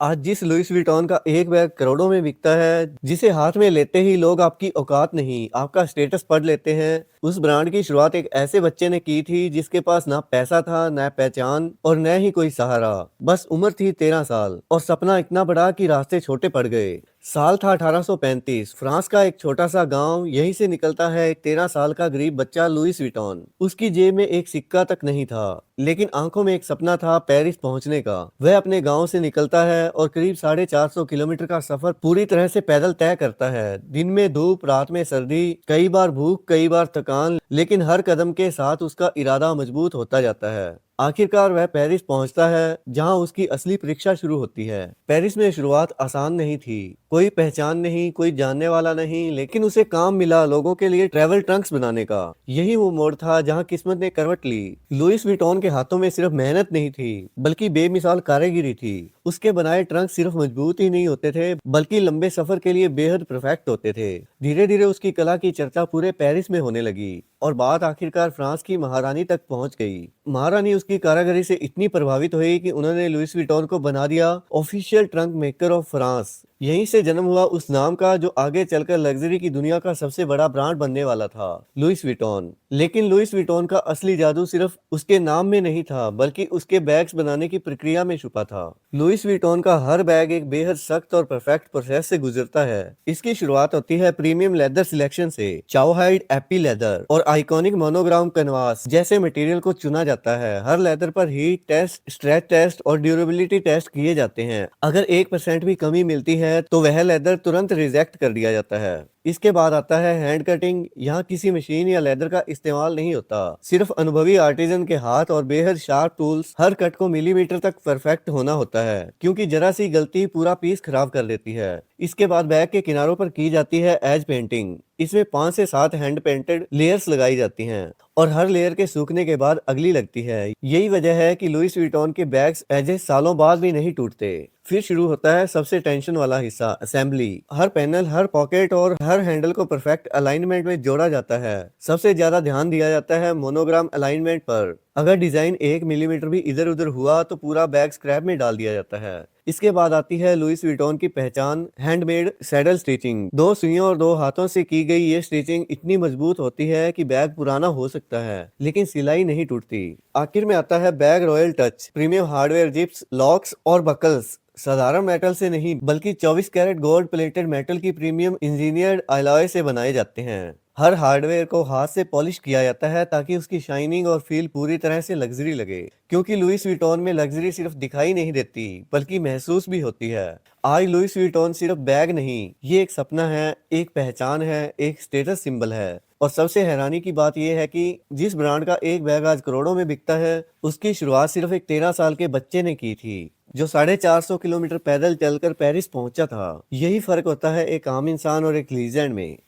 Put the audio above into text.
आज जिस Louis Vuitton का एक बैग करोड़ों में बिकता है, जिसे हाथ में लेते ही लोग आपकी औकात नहीं, आपका स्टेटस पढ़ लेते हैं, उस ब्रांड की शुरुआत एक ऐसे बच्चे ने की थी जिसके पास ना पैसा था, न पहचान और न ही कोई सहारा। बस उम्र थी 13 साल और सपना इतना बड़ा कि रास्ते छोटे पड़ गए। साल था 1835। फ्रांस का एक छोटा सा गांव, यहीं से निकलता है एक 13 साल का गरीब बच्चा लुइस विटॉन। उसकी जेब में एक सिक्का तक नहीं था, लेकिन आंखों में एक सपना था पेरिस पहुंचने का। वह अपने गांव से निकलता है और करीब 450 किलोमीटर का सफर पूरी तरह से पैदल तय करता है। दिन में धूप, रात में सर्दी, कई बार भूख, कई बार थकान, लेकिन हर कदम के साथ उसका इरादा मजबूत होता जाता है। आखिरकार वह पेरिस पहुंचता है, जहां उसकी असली परीक्षा शुरू होती है। पेरिस में शुरुआत आसान नहीं थी। कोई पहचान नहीं, कोई जानने वाला नहीं, लेकिन उसे काम मिला लोगों के लिए ट्रैवल ट्रंक्स बनाने का। यही वो मोड़ था जहां किस्मत ने करवट ली। लुइस विटॉन के हाथों में सिर्फ मेहनत नहीं थी, बल्कि बेमिसाल कारीगरी थी। उसके बनाए ट्रंक सिर्फ मजबूत ही नहीं होते थे, बल्कि लंबे सफर के लिए बेहद परफेक्ट होते थे। धीरे धीरे उसकी कला की चर्चा पूरे पेरिस में होने लगी और बात आखिरकार फ्रांस की महारानी तक पहुंच गई। महारानी उसकी कारीगरी से इतनी प्रभावित हुई कि उन्होंने लुइस विटॉन को बना दिया official trunk maker of France. यहीं से जन्म हुआ उस नाम का जो आगे चलकर लग्जरी की दुनिया का सबसे बड़ा ब्रांड बनने वाला था, लुइस विटॉन। लेकिन लुइस विटॉन का असली जादू सिर्फ उसके नाम में नहीं था, बल्कि उसके बैग्स बनाने की प्रक्रिया में छुपा था। लुइस विटॉन का हर बैग एक बेहद सख्त और परफेक्ट प्रोसेस से गुजरता है। इसकी शुरुआत होती है प्रीमियम लेदर सिलेक्शन से। चाओहाइड, एपी लेदर और आइकॉनिक मोनोग्राम कैनवास जैसे मटेरियल को चुना जाता है। हर लेदर पर हीट टेस्ट, स्ट्रेच टेस्ट और ड्यूरेबिलिटी टेस्ट किए जाते हैं। अगर 1% भी कमी मिलती है तो वह लेदर तुरंत रिजेक्ट कर दिया जाता है। इसके बाद आता है हैंड कटिंग। यहाँ किसी मशीन या लेदर का इस्तेमाल नहीं होता, सिर्फ अनुभवी आर्टिजन के हाथ और बेहद शार्प टूल्स। हर कट को मिलीमीटर तक परफेक्ट होना होता है, क्योंकि जरा सी गलती पूरा पीस खराब कर देती है। इसके बाद बैग के किनारों पर की जाती है एज पेंटिंग। इसमें 5 से 7 हैंड पेंटेड लेयर्स लगाई जाती हैं और हर लेयर के सूखने के बाद अगली लगती है। यही वजह है कि लुइस विटॉन के बैग्स एजेस सालों बाद भी नहीं टूटते। फिर शुरू होता है सबसे टेंशन वाला हिस्सा, असेंबली। हर पैनल, हर पॉकेट और हर हैंडल को परफेक्ट अलाइनमेंट में जोड़ा जाता है। सबसे ज्यादा ध्यान दिया जाता है मोनोग्राम अलाइनमेंट पर। अगर डिजाइन 1 मिलीमीटर भी इधर उधर हुआ तो पूरा बैग स्क्रैप में डाल दिया जाता है। इसके बाद आती है लुइस विटॉन की पहचान, हैंडमेड सैडल स्टिचिंग। 2 सुइयों और 2 हाथों से की गई ये स्टिचिंग इतनी मजबूत होती है कि बैग पुराना हो सकता है, लेकिन सिलाई नहीं टूटती। आखिर में आता है bag royal touch. Premium hardware, zips, locks और बकल्स साधारण मेटल से नहीं, बल्कि 24 कैरेट गोल्ड प्लेटेड मेटल की प्रीमियम इंजीनियर्ड अलॉय से बनाए जाते हैं। हर हार्डवेयर को हाथ से पॉलिश किया जाता है ताकि उसकी शाइनिंग और फील पूरी तरह से लग्जरी लगे, क्योंकि लुइस विटॉन में लग्जरी सिर्फ दिखाई नहीं देती, बल्कि महसूस भी होती है। आज लुइस विटॉन सिर्फ बैग नहीं, ये एक सपना है, एक पहचान है, एक स्टेटस सिंबल है। और सबसे हैरानी की बात यह है कि जिस ब्रांड का एक बैग आज करोड़ों में बिकता है, उसकी शुरुआत सिर्फ एक 13 साल के बच्चे ने की थी, जो 450 किलोमीटर पैदल चलकर पेरिस पहुंचा था। यही फर्क होता है एक आम इंसान और एक लीजेंड में।